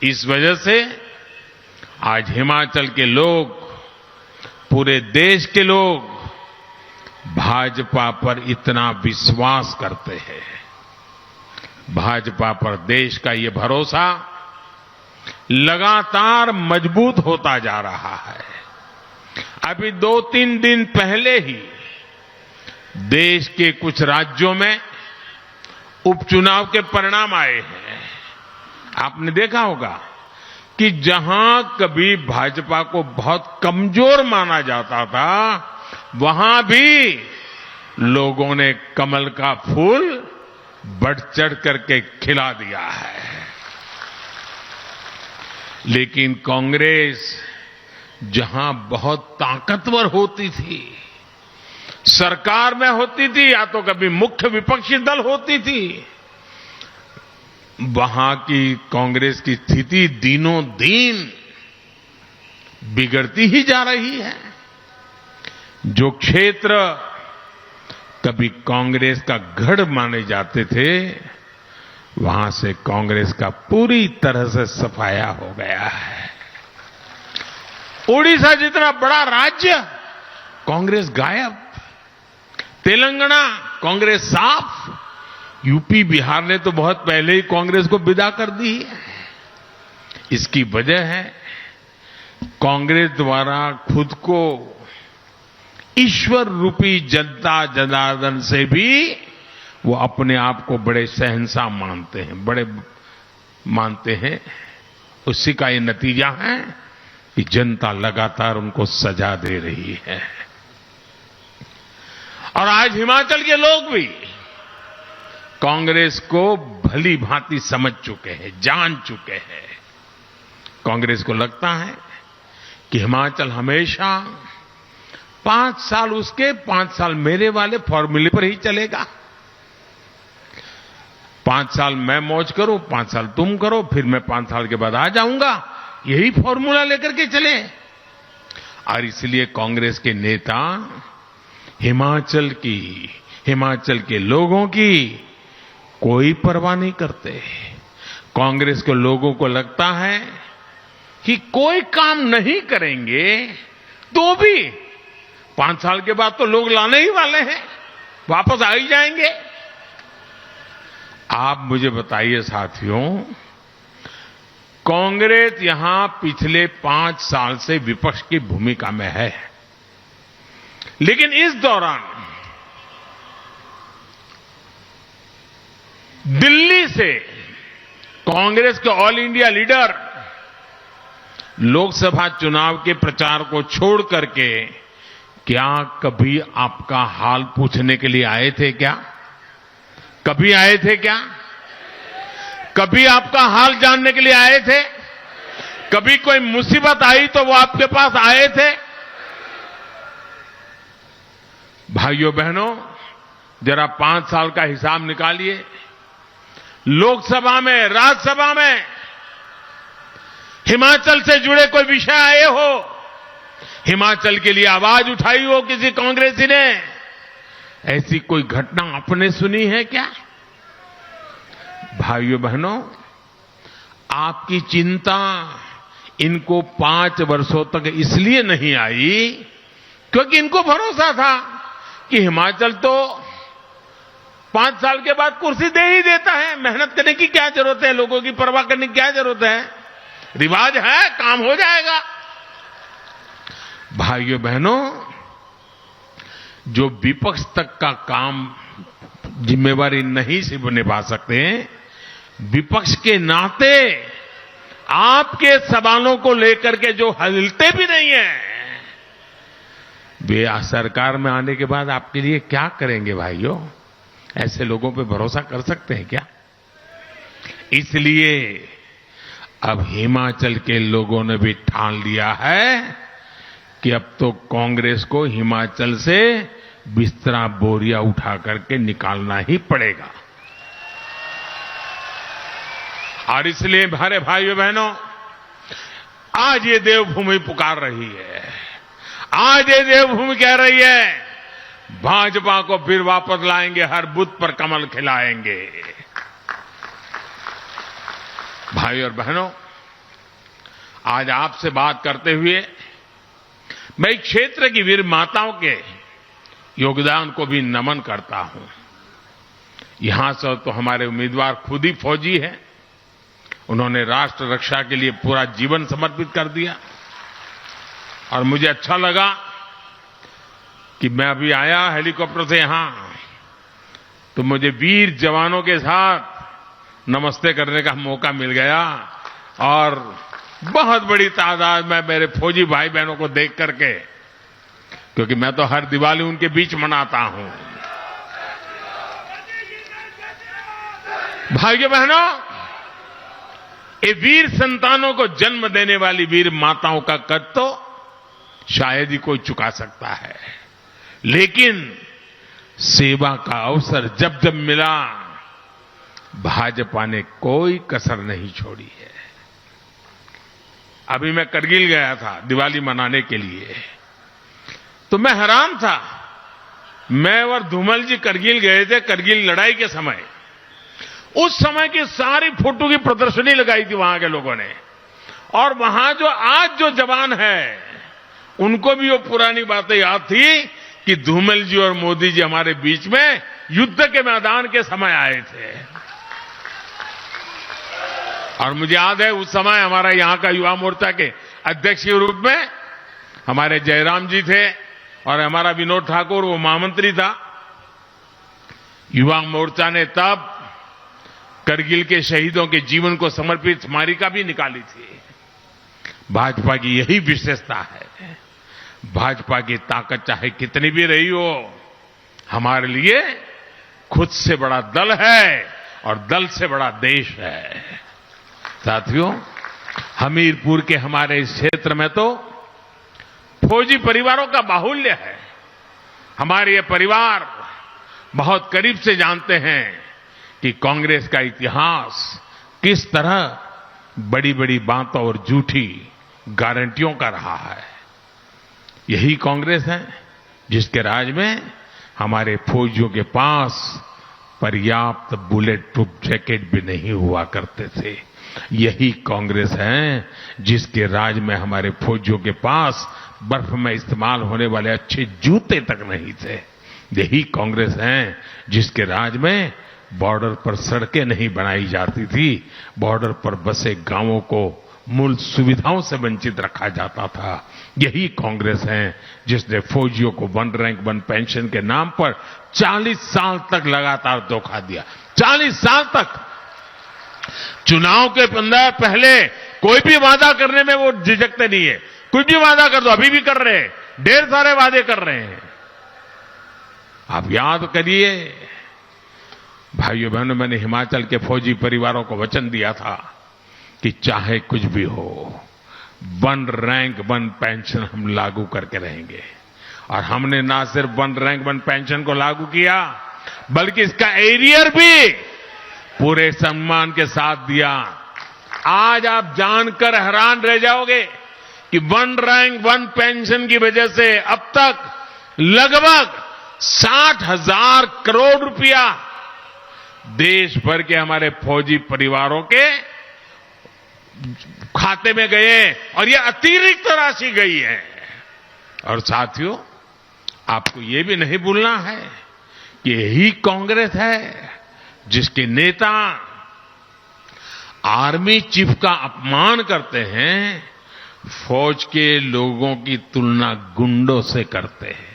इस वजह से आज हिमाचल के लोग, पूरे देश के लोग भाजपा पर इतना विश्वास करते हैं। भाजपा पर देश का ये भरोसा लगातार मजबूत होता जा रहा है। अभी 2-3 दिन पहले ही देश के कुछ राज्यों में उपचुनाव के परिणाम आए हैं। आपने देखा होगा कि जहां कभी भाजपा को बहुत कमजोर माना जाता था, वहां भी लोगों ने कमल का फूल बढ़ चढ़ करके खिला दिया है। लेकिन कांग्रेस जहां बहुत ताकतवर होती थी, सरकार में होती थी या तो कभी मुख्य विपक्षी दल होती थी, वहां की कांग्रेस की स्थिति दिनों दिन बिगड़ती ही जा रही है। जो क्षेत्र कभी कांग्रेस का गढ़ माने जाते थे, वहां से कांग्रेस का पूरी तरह से सफाया हो गया है। ओडिशा जितना बड़ा राज्य, कांग्रेस गायब। तेलंगाना, कांग्रेस साफ। यूपी, बिहार ने तो बहुत पहले ही कांग्रेस को विदा कर दी है। इसकी वजह है कांग्रेस द्वारा खुद को ईश्वर रूपी जनता जनार्दन से भी वो अपने आप को बड़े शहंशाह मानते हैं, बड़े मानते हैं। उसी का ये नतीजा है कि जनता लगातार उनको सजा दे रही है। और आज हिमाचल के लोग भी कांग्रेस को भली भांति समझ चुके हैं, जान चुके हैं। कांग्रेस को लगता है कि हिमाचल हमेशा 5 साल उसके, 5 साल मेरे वाले फॉर्मूले पर ही चलेगा। 5 साल मैं मौज करूं, 5 साल तुम करो, फिर मैं 5 साल के बाद आ जाऊंगा। यही फॉर्मूला लेकर के चले। और इसलिए कांग्रेस के नेता हिमाचल के लोगों की कोई परवाह नहीं करते। कांग्रेस के लोगों को लगता है कि कोई काम नहीं करेंगे तो भी 5 साल के बाद तो लोग लाने ही वाले हैं, वापस आ ही जाएंगे। आप मुझे बताइए साथियों, कांग्रेस यहां पिछले 5 साल से विपक्ष की भूमिका में है, लेकिन इस दौरान दिल्ली से कांग्रेस के ऑल इंडिया लीडर लोकसभा चुनाव के प्रचार को छोड़ करके क्या कभी आपका हाल पूछने के लिए आए थे क्या? कभी आए थे क्या? कभी आपका हाल जानने के लिए आए थे? कभी कोई मुसीबत आई तो वो आपके पास आए थे? भाइयों बहनों, जरा 5 साल का हिसाब निकालिए। लोकसभा में, राज्यसभा में हिमाचल से जुड़े कोई विषय आए हो, हिमाचल के लिए आवाज उठाई हो किसी कांग्रेसी ने, ऐसी कोई घटना आपने सुनी है क्या? भाइयों बहनों, आपकी चिंता इनको 5 वर्षों तक इसलिए नहीं आई क्योंकि इनको भरोसा था कि हिमाचल तो 5 साल के बाद कुर्सी दे ही देता है, मेहनत करने की क्या जरूरत है, लोगों की परवाह करने की क्या जरूरत है, रिवाज है, काम हो जाएगा। भाइयों बहनों, जो विपक्ष तक का काम जिम्मेवारी नहीं से निभा सकते हैं, विपक्ष के नाते आपके सवालों को लेकर के जो हिलते भी नहीं है, वे सरकार में आने के बाद आपके लिए क्या करेंगे? भाइयों, ऐसे लोगों पे भरोसा कर सकते हैं क्या? इसलिए अब हिमाचल के लोगों ने भी ठान लिया है कि अब तो कांग्रेस को हिमाचल से बिस्तरा बोरिया उठा करके निकालना ही पड़ेगा। और इसलिए हमारे भाइयों बहनों, आज ये देवभूमि पुकार रही है, आज ये देवभूमि कह रही है भाजपा को फिर वापस लाएंगे, हर बूथ पर कमल खिलाएंगे। भाई और बहनों, आज आपसे बात करते हुए मैं इस क्षेत्र की वीर माताओं के योगदान को भी नमन करता हूं। यहां से तो हमारे उम्मीदवार खुद ही फौजी हैं। उन्होंने राष्ट्र रक्षा के लिए पूरा जीवन समर्पित कर दिया और मुझे अच्छा लगा कि मैं अभी आया हेलीकॉप्टर से यहां, तो मुझे वीर जवानों के साथ नमस्ते करने का मौका मिल गया और बहुत बड़ी तादाद में मेरे फौजी भाई बहनों को देख करके, क्योंकि मैं तो हर दिवाली उनके बीच मनाता हूं। भाइयों बहनों, ये वीर संतानों को जन्म देने वाली वीर माताओं का कद तो शायद ही कोई चुका सकता है, लेकिन सेवा का अवसर जब जब मिला भाजपा ने कोई कसर नहीं छोड़ी है। अभी मैं करगिल गया था दिवाली मनाने के लिए, तो मैं हैरान था। मैं और धूमल जी करगिल गए थे करगिल लड़ाई के समय। उस समय की सारी फोटो की प्रदर्शनी लगाई थी वहां के लोगों ने, और वहां जो आज जो जवान है उनको भी वो पुरानी बातें याद थी कि धूमल जी और मोदी जी हमारे बीच में युद्ध के मैदान के समय आए थे। और मुझे याद है उस समय हमारा यहां का युवा मोर्चा के अध्यक्ष के रूप में हमारे जयराम जी थे और हमारा विनोद ठाकुर वो महामंत्री था। युवा मोर्चा ने तब करगिल के शहीदों के जीवन को समर्पित स्मारिका भी निकाली थी। भाजपा की यही विशेषता है। भाजपा की ताकत चाहे कितनी भी रही हो, हमारे लिए खुद से बड़ा दल है और दल से बड़ा देश है। साथियों, हमीरपुर के हमारे इस क्षेत्र में तो फौजी परिवारों का बाहुल्य है। हमारे ये परिवार बहुत करीब से जानते हैं कि कांग्रेस का इतिहास किस तरह बड़ी बड़ी बातों और झूठी गारंटियों का रहा है। यही कांग्रेस है जिसके राज में हमारे फौजियों के पास पर्याप्त बुलेट प्रूफ जैकेट भी नहीं हुआ करते थे। यही कांग्रेस है जिसके राज में हमारे फौजियों के पास बर्फ में इस्तेमाल होने वाले अच्छे जूते तक नहीं थे। यही कांग्रेस है जिसके राज में बॉर्डर पर सड़कें नहीं बनाई जाती थी, बॉर्डर पर बसे गांवों को मूल सुविधाओं से वंचित रखा जाता था। यही कांग्रेस है जिसने फौजियों को 1 रैंक 1 पेंशन के नाम पर 40 साल तक लगातार धोखा दिया। 40 साल तक। चुनाव के पहले कोई भी वादा करने में वो झिझकते नहीं है। कुछ भी वादा कर दो, अभी भी कर रहे हैं, ढेर सारे वादे कर रहे हैं। आप याद करिए भाइयों बहनों, मैंने हिमाचल के फौजी परिवारों को वचन दिया था कि चाहे कुछ भी हो 1 रैंक 1 पेंशन हम लागू करके रहेंगे। और हमने ना सिर्फ 1 रैंक 1 पेंशन को लागू किया, बल्कि इसका एरियर भी पूरे सम्मान के साथ दिया। आज आप जानकर हैरान रह जाओगे कि 1 रैंक 1 पेंशन की वजह से अब तक लगभग 60,000 करोड़ रुपया देश भर के हमारे फौजी परिवारों के खाते में गए और ये अतिरिक्त राशि गई है। और साथियों, आपको ये भी नहीं भूलना है कि यही कांग्रेस है जिसके नेता आर्मी चीफ का अपमान करते हैं, फौज के लोगों की तुलना गुंडों से करते हैं।